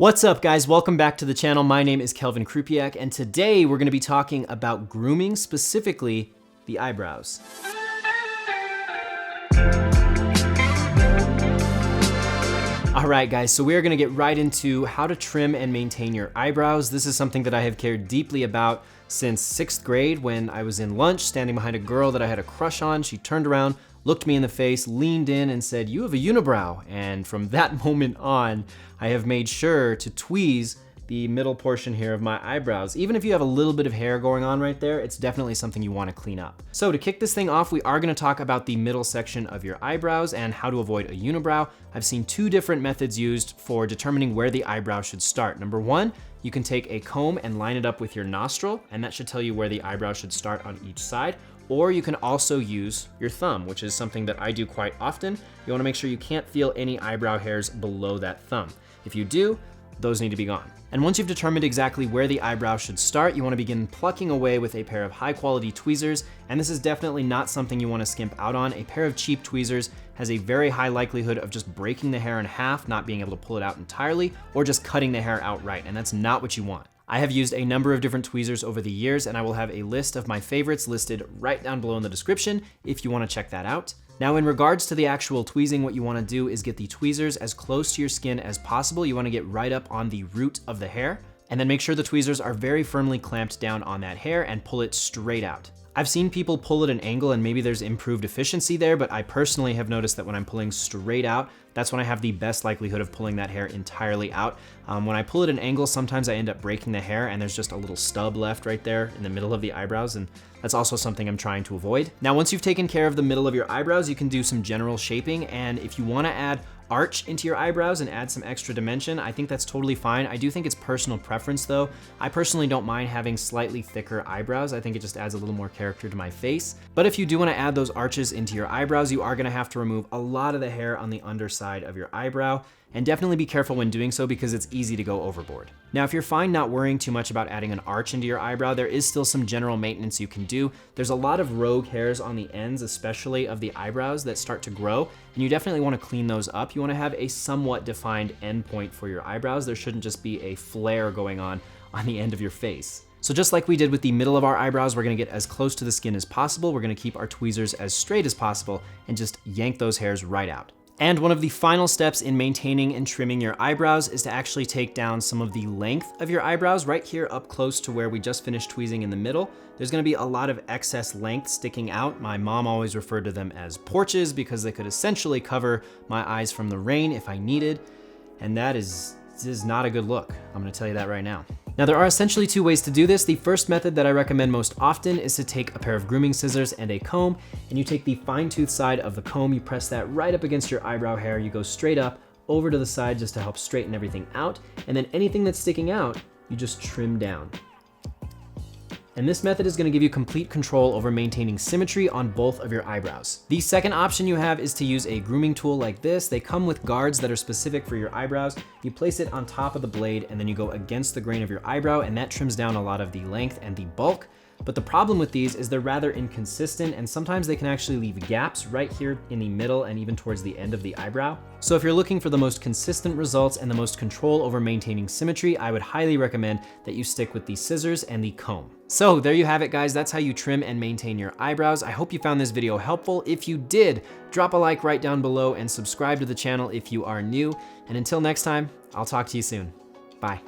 What's up guys, welcome back to the channel. My name is Kelvin Krupiak, and today we're gonna be talking about grooming, specifically the eyebrows. All right guys, so we are gonna get right into how to trim and maintain your eyebrows. This is something that I have cared deeply about since 6th grade when I was in lunch standing behind a girl that I had a crush on. She turned around, looked me in the face, leaned in and said, "You have a unibrow." And from that moment on, I have made sure to tweeze the middle portion here of my eyebrows. Even if you have a little bit of hair going on right there, it's definitely something you want to clean up. So to kick this thing off, we are going to talk about the middle section of your eyebrows and how to avoid a unibrow. I've seen two different methods used for determining where the eyebrow should start. Number one, you can take a comb and line it up with your nostril, and that should tell you where the eyebrow should start on each side. Or you can also use your thumb, which is something that I do quite often. You want to make sure you can't feel any eyebrow hairs below that thumb. If you do, those need to be gone. And once you've determined exactly where the eyebrow should start, you want to begin plucking away with a pair of high quality tweezers. And this is definitely not something you want to skimp out on. A pair of cheap tweezers has a very high likelihood of just breaking the hair in half, not being able to pull it out entirely, or just cutting the hair outright. And that's not what you want. I have used a number of different tweezers over the years, and I will have a list of my favorites listed right down below in the description if you want to check that out. Now, in regards to the actual tweezing, what you want to do is get the tweezers as close to your skin as possible. You want to get right up on the root of the hair, and then make sure the tweezers are very firmly clamped down on that hair and pull it straight out. I've seen people pull at an angle and maybe there's improved efficiency there, but I personally have noticed that when I'm pulling straight out, that's when I have the best likelihood of pulling that hair entirely out. When I pull at an angle, sometimes I end up breaking the hair and there's just a little stub left right there in the middle of the eyebrows, and that's also something I'm trying to avoid. Now, once you've taken care of the middle of your eyebrows, you can do some general shaping, and if you want to add arch into your eyebrows and add some extra dimension, I think that's totally fine. I do think it's personal preference though. I personally don't mind having slightly thicker eyebrows. I think it just adds a little more character to my face. But if you do want to add those arches into your eyebrows, you are going to have to remove a lot of the hair on the underside of your eyebrow, and definitely be careful when doing so because it's easy to go overboard. Now, if you're fine not worrying too much about adding an arch into your eyebrow, there is still some general maintenance you can do. There's a lot of rogue hairs on the ends, especially of the eyebrows, that start to grow, and you definitely want to clean those up. You want to have a somewhat defined end point for your eyebrows. There shouldn't just be a flare going on the end of your face. So just like we did with the middle of our eyebrows, we're gonna get as close to the skin as possible. We're gonna keep our tweezers as straight as possible and just yank those hairs right out. And one of the final steps in maintaining and trimming your eyebrows is to actually take down some of the length of your eyebrows right here up close to where we just finished tweezing in the middle. There's gonna be a lot of excess length sticking out. My mom always referred to them as porches because they could essentially cover my eyes from the rain if I needed. And that is not a good look. I'm gonna tell you that right now. Now, there are essentially two ways to do this. The first method that I recommend most often is to take a pair of grooming scissors and a comb, and you take the fine tooth side of the comb, you press that right up against your eyebrow hair, you go straight up over to the side just to help straighten everything out, and then anything that's sticking out, you just trim down. And this method is gonna give you complete control over maintaining symmetry on both of your eyebrows. The second option you have is to use a grooming tool like this. They come with guards that are specific for your eyebrows. You place it on top of the blade and then you go against the grain of your eyebrow, and that trims down a lot of the length and the bulk. But the problem with these is they're rather inconsistent, and sometimes they can actually leave gaps right here in the middle and even towards the end of the eyebrow. So if you're looking for the most consistent results and the most control over maintaining symmetry, I would highly recommend that you stick with the scissors and the comb. So there you have it, guys. That's how you trim and maintain your eyebrows. I hope you found this video helpful. If you did, drop a like right down below and subscribe to the channel if you are new. And until next time, I'll talk to you soon. Bye.